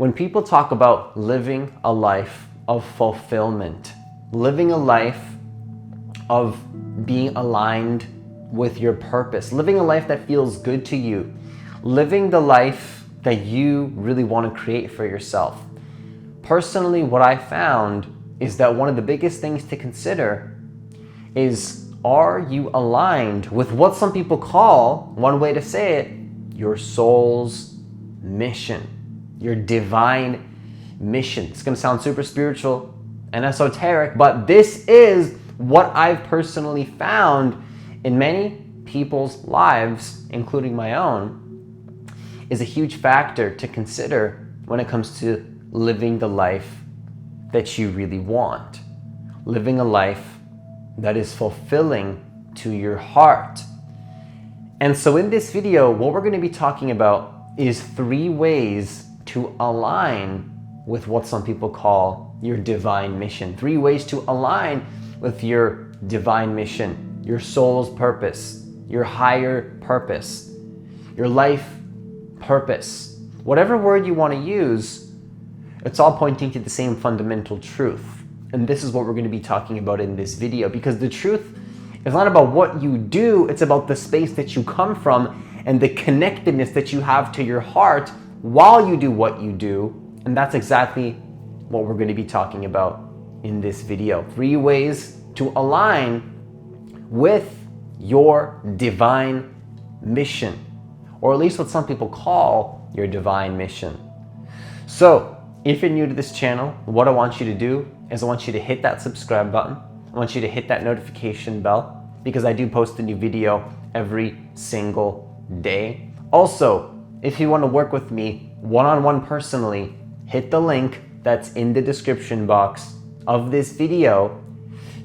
When people talk about living a life of fulfillment, living a life of being aligned with your purpose, living a life that feels good to you, living the life that you really want to create for yourself. Personally, what I found is that one of the biggest things to consider is, are you aligned with what some people call, one way to say it, your soul's mission, your divine mission? It's going to sound super spiritual and esoteric, but this is what I've personally found in many people's lives, including my own, is a huge factor to consider when it comes to living the life that you really want, living a life that is fulfilling to your heart. And so in this video, what we're going to be talking about is 3 ways to align with what some people call your divine mission. 3 ways to align with your divine mission, your soul's purpose, your higher purpose, your life purpose. Whatever word you want to use, it's all pointing to the same fundamental truth. And this is what we're going to be talking about in this video, because the truth is not about what you do, it's about the space that you come from and the connectedness that you have to your heart while you do what you do. And that's exactly what we're going to be talking about in this video. 3 ways to align with your divine mission, or at least what some people call your divine mission. So, if you're new to this channel, what I want you to do is I want you to hit that subscribe button. I want you to hit that notification bell, because I do post a new video every single day. Also, if you want to work with me one-on-one personally, hit the link that's in the description box of this video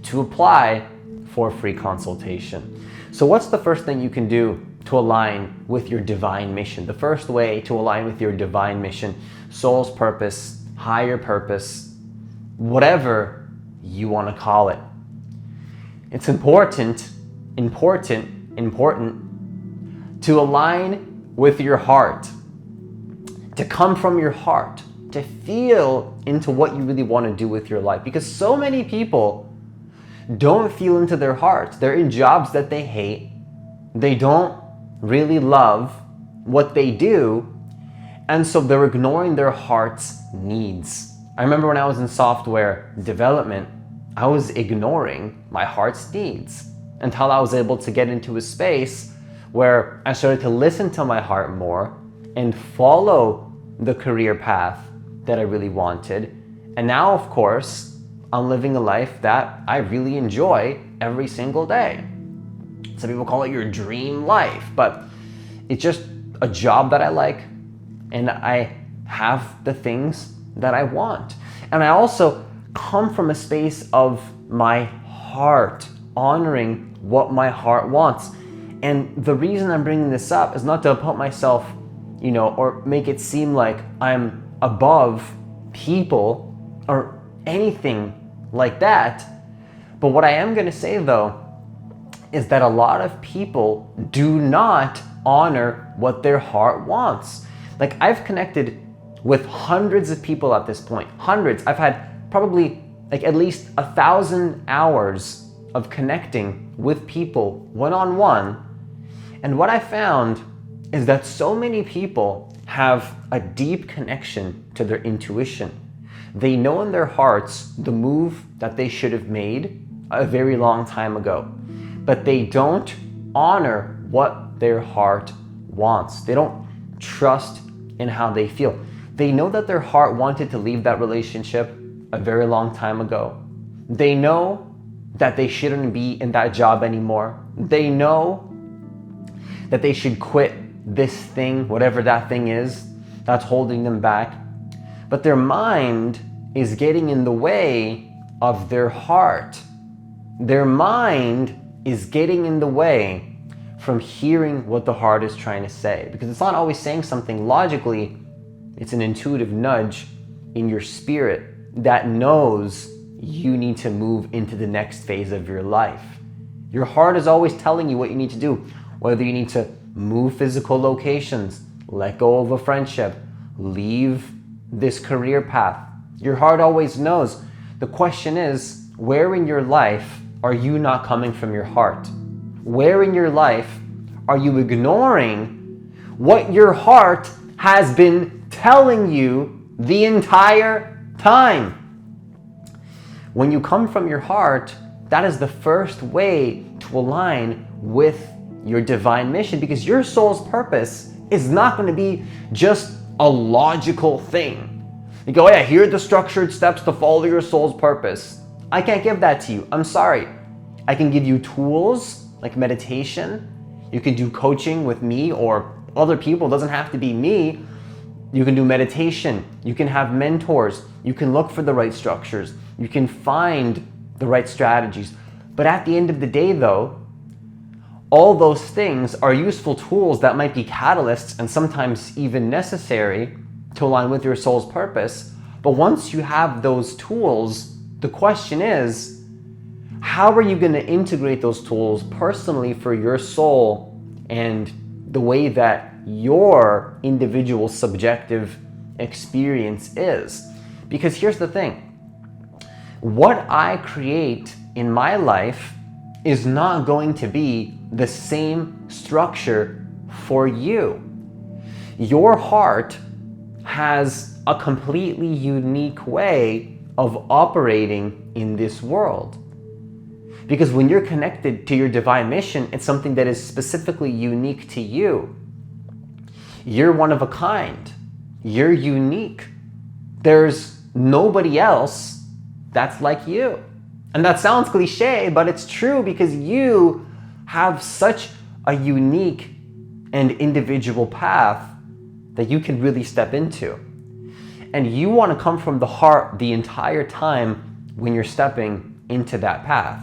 to apply for a free consultation. So what's the first thing you can do to align with your divine mission? The first way to align with your divine mission, soul's purpose, higher purpose, whatever you want to call it. It's important to align with your heart, to come from your heart, to feel into what you really want to do with your life. Because so many people don't feel into their hearts. They're in jobs that they hate. They don't really love what they do. And so they're ignoring their heart's needs. I remember when I was in software development, I was ignoring my heart's needs until I was able to get into a space where I started to listen to my heart more and follow the career path that I really wanted. And now, of course, I'm living a life that I really enjoy every single day. Some people call it your dream life, but it's just a job that I like, and I have the things that I want. And I also come from a space of my heart, honoring what my heart wants. And the reason I'm bringing this up is not to put myself, or make it seem like I'm above people or anything like that. But what I am going to say though is that a lot of people do not honor what their heart wants. Like, I've connected with hundreds of people at this point. Hundreds. I've had probably at least 1,000 hours of connecting with people one-on-one. And what I found is that so many people have a deep connection to their intuition. They know in their hearts the move that they should have made a very long time ago, but they don't honor what their heart wants. They don't trust in how they feel. They know that their heart wanted to leave that relationship a very long time ago. They know that they shouldn't be in that job anymore. They know that they should quit this thing, whatever that thing is that's holding them back. But their mind is getting in the way of their heart. Their mind is getting in the way from hearing what the heart is trying to say, because it's not always saying something logically. It's an intuitive nudge in your spirit that knows you need to move into the next phase of your life. Your heart is always telling you what you need to do, whether you need to move physical locations, let go of a friendship, leave this career path. Your heart always knows. The question is, where in your life are you not coming from your heart? Where in your life are you ignoring what your heart has been telling you the entire time? When you come from your heart, that is the first way to align with your divine mission, because your soul's purpose is not going to be just a logical thing. You go, yeah, here are the structured steps to follow your soul's purpose. I can't give that to you. I'm sorry. I can give you tools like meditation. You can do coaching with me or other people. It doesn't have to be me. You can do meditation. You can have mentors. You can look for the right structures. You can find the right strategies. But at the end of the day, though, all those things are useful tools that might be catalysts and sometimes even necessary to align with your soul's purpose. But once you have those tools, the question is, how are you going to integrate those tools personally for your soul and the way that your individual subjective experience is? Because here's the thing. What I create in my life is not going to be the same structure for you. Your heart has a completely unique way of operating in this world. Because when you're connected to your divine mission, it's something that is specifically unique to you. You're one of a kind. You're unique. There's nobody else that's like you. And that sounds cliche, but it's true, because you have such a unique and individual path that you can really step into. And you want to come from the heart the entire time when you're stepping into that path.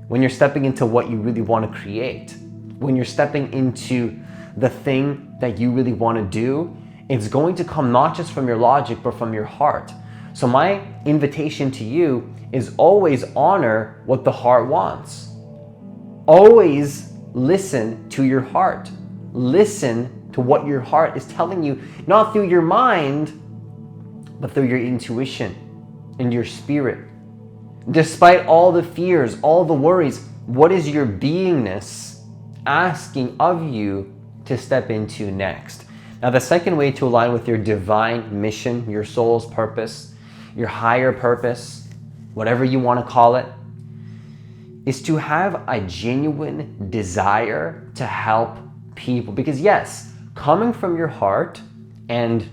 When you're stepping into what you really want to create. When you're stepping into the thing that you really want to do, it's going to come not just from your logic, but from your heart. So my invitation to you is always honor what the heart wants. Always listen to your heart. Listen to what your heart is telling you, not through your mind, but through your intuition and your spirit. Despite all the fears, all the worries, what is your beingness asking of you to step into next? Now, the second way to align with your divine mission, your soul's purpose, your higher purpose, whatever you want to call it, is to have a genuine desire to help people. Because yes, coming from your heart and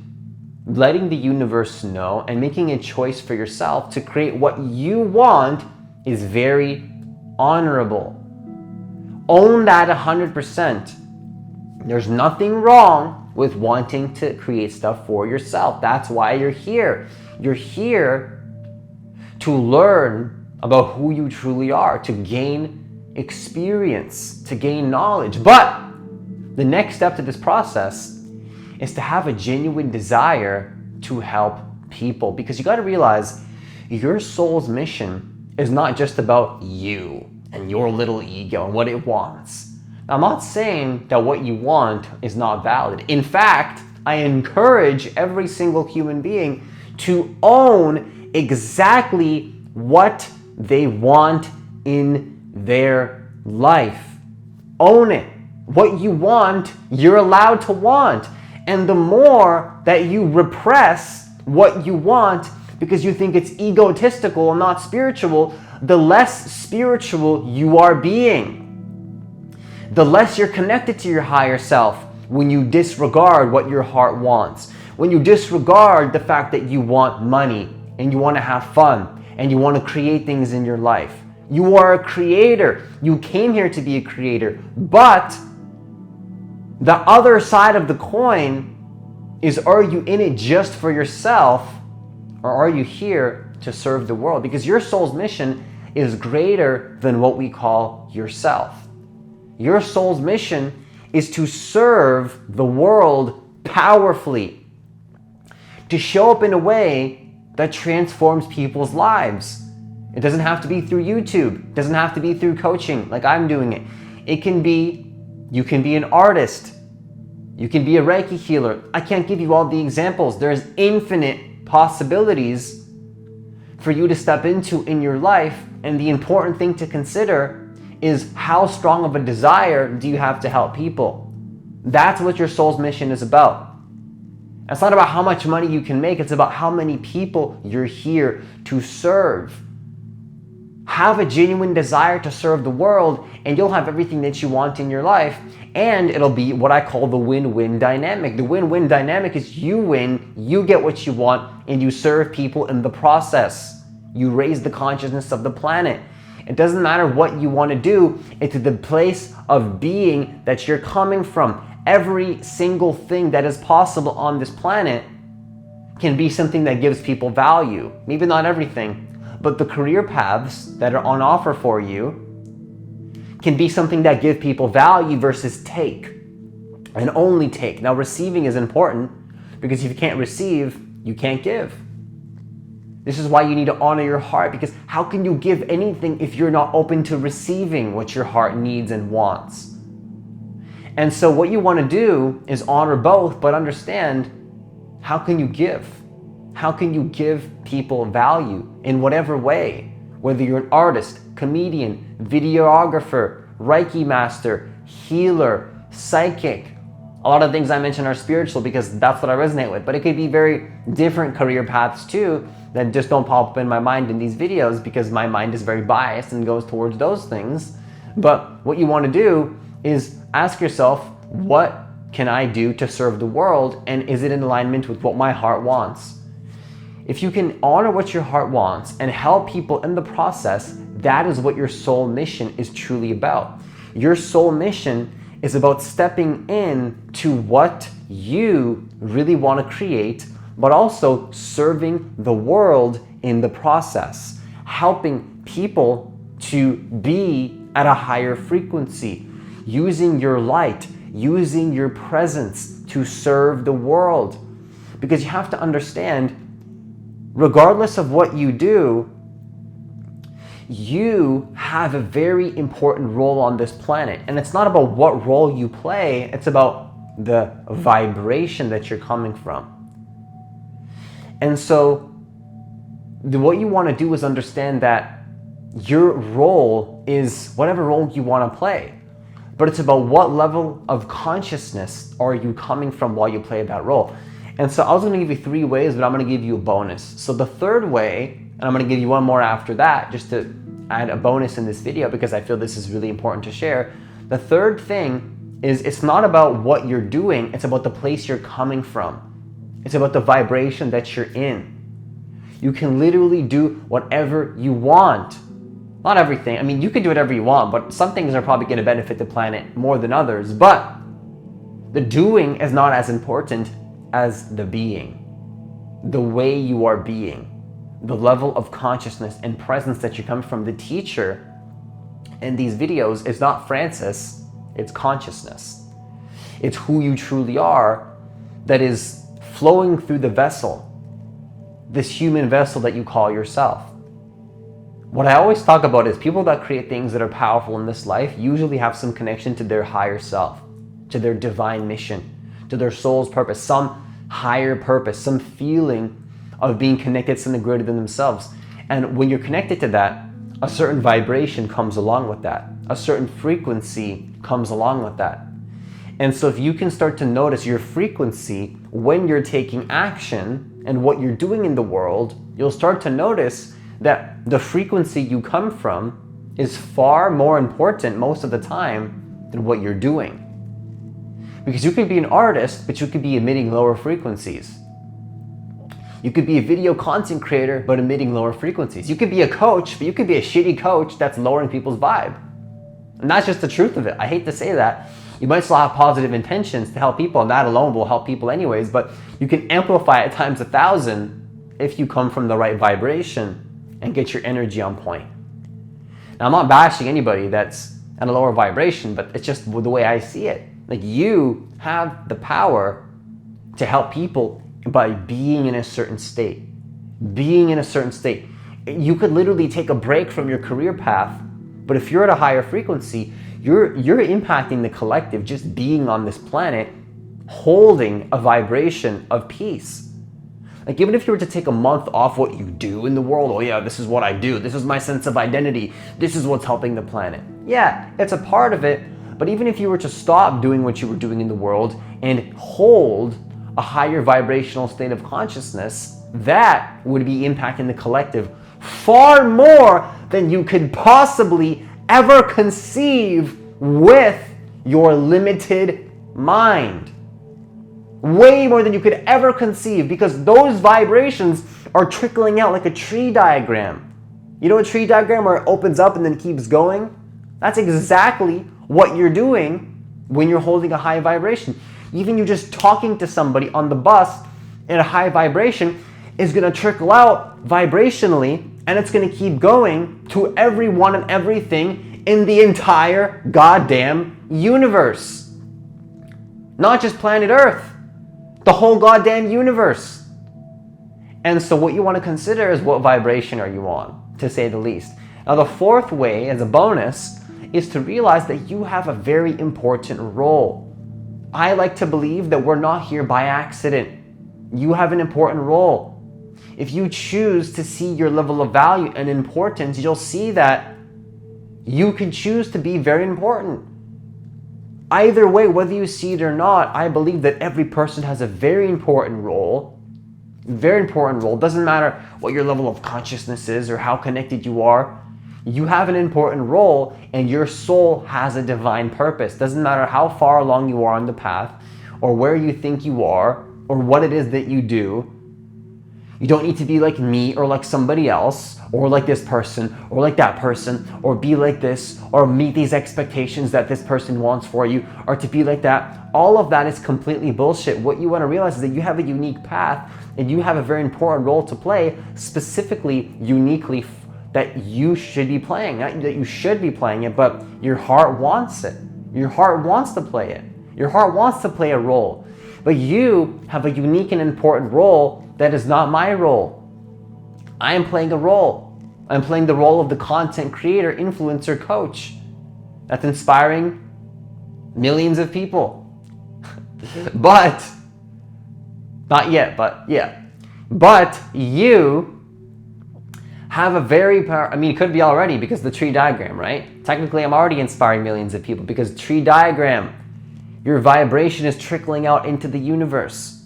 letting the universe know and making a choice for yourself to create what you want is very honorable. Own that 100%. There's nothing wrong with wanting to create stuff for yourself. That's why you're here. You're here to learn about who you truly are, to gain experience, to gain knowledge. But the next step to this process is to have a genuine desire to help people. Because you got to realize your soul's mission is not just about you and your little ego and what it wants. Now, I'm not saying that what you want is not valid. In fact, I encourage every single human being to own exactly what they want in their life. Own it. What you want, you're allowed to want. And the more that you repress what you want because you think it's egotistical and not spiritual, the less spiritual you are being. The less you're connected to your higher self when you disregard what your heart wants. When you disregard the fact that you want money and you want to have fun and you want to create things in your life. You are a creator. You came here to be a creator. But the other side of the coin is, are you in it just for yourself, or are you here to serve the world? Because your soul's mission is greater than what we call yourself. Your soul's mission is to serve the world powerfully, to show up in a way that transforms people's lives. It doesn't have to be through YouTube. It doesn't have to be through coaching like I'm doing it. It can be, you can be an artist. You can be a Reiki healer. I can't give you all the examples. There's infinite possibilities for you to step into in your life. And the important thing to consider is how strong of a desire do you have to help people? That's what your soul's mission is about. It's not about how much money you can make. It's about how many people you're here to serve. Have a genuine desire to serve the world, and you'll have everything that you want in your life. And it'll be what I call the win-win dynamic. The win-win dynamic is you win, you get what you want, and you serve people in the process. You raise the consciousness of the planet. It doesn't matter what you want to do. It's the place of being that you're coming from. Every single thing that is possible on this planet can be something that gives people value. Maybe not everything, but the career paths that are on offer for you can be something that give people value versus take, and only take. Now, receiving is important because if you can't receive, you can't give. This is why you need to honor your heart, because how can you give anything if you're not open to receiving what your heart needs and wants? And so what you want to do is honor both, but understand, how can you give? How can you give people value in whatever way? Whether you're an artist, comedian, videographer, Reiki master, healer, psychic. A lot of things I mention are spiritual because that's what I resonate with, but it could be very different career paths too that just don't pop up in my mind in these videos because my mind is very biased and goes towards those things. But what you want to do is ask yourself, what can I do to serve the world, and is it in alignment with what my heart wants? If you can honor what your heart wants and help people in the process, that is what your soul mission is truly about. Your soul mission is about stepping in to what you really want to create, but also serving the world in the process, helping people to be at a higher frequency, using your light, using your presence to serve the world. Because you have to understand, regardless of what you do, you have a very important role on this planet. And it's not about what role you play, it's about the vibration that you're coming from. And so what you want to do is understand that your role is whatever role you want to play. But it's about what level of consciousness are you coming from while you play that role. And so I was going to give you 3 ways, but I'm going to give you a bonus. So the third way, and I'm going to give you one more after that, just to add a bonus in this video because I feel this is really important to share. The third thing is it's not about what you're doing, it's about the place you're coming from. It's about the vibration that you're in. You can literally do whatever you want. Not everything. I mean, you can do whatever you want, but some things are probably going to benefit the planet more than others. But the doing is not as important as the being. The way you are being. The level of consciousness and presence that you come from. The teacher in these videos is not Francis, it's consciousness. It's who you truly are that is flowing through the vessel, this human vessel that you call yourself. What I always talk about is people that create things that are powerful in this life usually have some connection to their higher self, to their divine mission, to their soul's purpose, some higher purpose, some feeling of being connected to something greater than themselves. And when you're connected to that, a certain vibration comes along with that. A certain frequency comes along with that. And so if you can start to notice your frequency when you're taking action and what you're doing in the world, you'll start to notice that the frequency you come from is far more important most of the time than what you're doing. Because you could be an artist, but you could be emitting lower frequencies. You could be a video content creator, but emitting lower frequencies. You could be a coach, but you could be a shitty coach that's lowering people's vibe. And that's just the truth of it. I hate to say that. You might still have positive intentions to help people, and that alone will help people anyways, but you can amplify it times 1,000 if you come from the right vibration and get your energy on point. Now, I'm not bashing anybody that's at a lower vibration, but it's just the way I see it. Like, you have the power to help people by being in a certain state. Being in a certain state. You could literally take a break from your career path, but if you're at a higher frequency, you're impacting the collective just being on this planet, holding a vibration of peace. Like even if you were to take a month off what you do in the world, oh yeah, this is what I do, this is my sense of identity, this is what's helping the planet. Yeah, it's a part of it, but even if you were to stop doing what you were doing in the world and hold a higher vibrational state of consciousness, that would be impacting the collective far more than you could possibly ever conceive with your limited mind. Way more than you could ever conceive, because those vibrations are trickling out like a tree diagram. You know a tree diagram where it opens up and then keeps going? That's exactly what you're doing when you're holding a high vibration. Even you just talking to somebody on the bus in a high vibration is going to trickle out vibrationally, and it's going to keep going to everyone and everything in the entire goddamn universe. Not just planet Earth. The whole goddamn universe. And so what you want to consider is what vibration are you on, to say the least. Now the fourth way, as a bonus, is to realize that you have a very important role. I like to believe that we're not here by accident. You have an important role. If you choose to see your level of value and importance, you'll see that you can choose to be very important. Either way, whether you see it or not, I believe that every person has a very important role. Very important role. Doesn't matter what your level of consciousness is or how connected you are. You have an important role, and your soul has a divine purpose. Doesn't matter how far along you are on the path, or where you think you are, or what it is that you do. You don't need to be like me or like somebody else, or like this person or like that person, or be like this, or meet these expectations that this person wants for you, or to be like that. All of that is completely bullshit. What you want to realize is that you have a unique path, and you have a very important role to play, specifically, uniquely, that you should be playing. Not that you should be playing it, but your heart wants it. Your heart wants to play it. Your heart wants to play a role. But you have a unique and important role that is not my role. I am playing a role. I'm playing the role of the content creator, influencer, coach that's inspiring millions of people. But, not yet, but yeah. But you have a very it could be already, because the tree diagram, right? Technically, I'm already inspiring millions of people because tree diagram, your vibration is trickling out into the universe.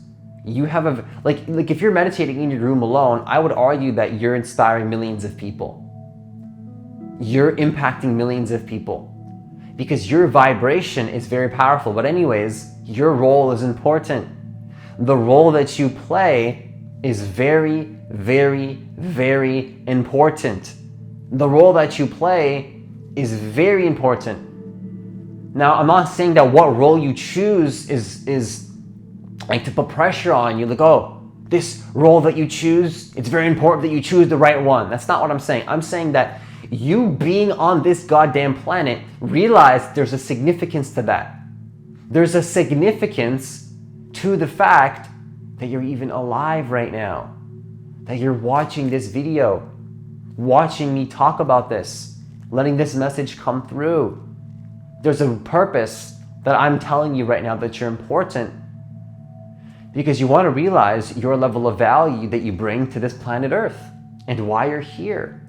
You have a, like if you're meditating in your room alone, I would argue that you're inspiring millions of people. You're impacting millions of people because your vibration is very powerful. But anyways, your role is important. The role that you play is very, very, very important. The role that you play is very important. Now, I'm not saying that what role you choose is like to put pressure on you, like, oh, this role that you choose, it's very important that you choose the right one. That's not what I'm saying. I'm saying that you being on this goddamn planet, realize there's a significance to that. There's a significance to the fact that you're even alive right now, that you're watching this video, watching me talk about this, letting this message come through. There's a purpose that I'm telling you right now that you're important, because you want to realize your level of value that you bring to this planet Earth and why you're here.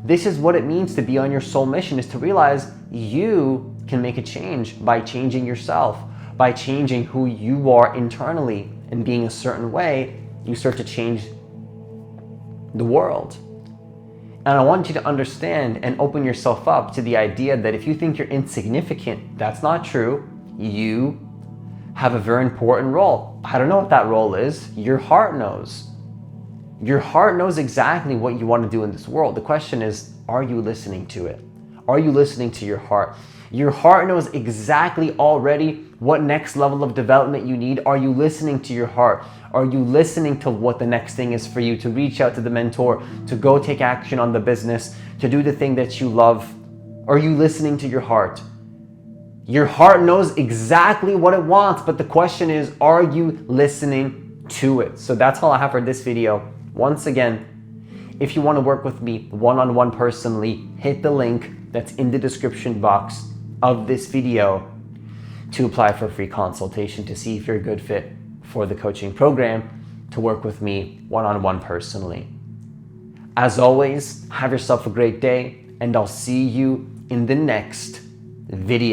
This is what it means to be on your soul mission, is to realize you can make a change by changing yourself, by changing who you are internally and being a certain way. You start to change the world. And I want you to understand and open yourself up to the idea that if you think you're insignificant, that's not true. You have a very important role. I don't know what that role is. Your heart knows. Your heart knows exactly what you want to do in this world. The question is, are you listening to it? Are you listening to your heart? Your heart knows exactly already what next level of development you need. Are you listening to your heart? Are you listening to what the next thing is for you, to reach out to the mentor, to go take action on the business, to do the thing that you love? Are you listening to your heart? Your heart knows exactly what it wants, but the question is, are you listening to it? So that's all I have for this video. Once again, if you want to work with me one-on-one personally, hit the link that's in the description box of this video to apply for a free consultation to see if you're a good fit for the coaching program. to work with me one-on-one personally. As always, have yourself a great day, and I'll see you in the next video.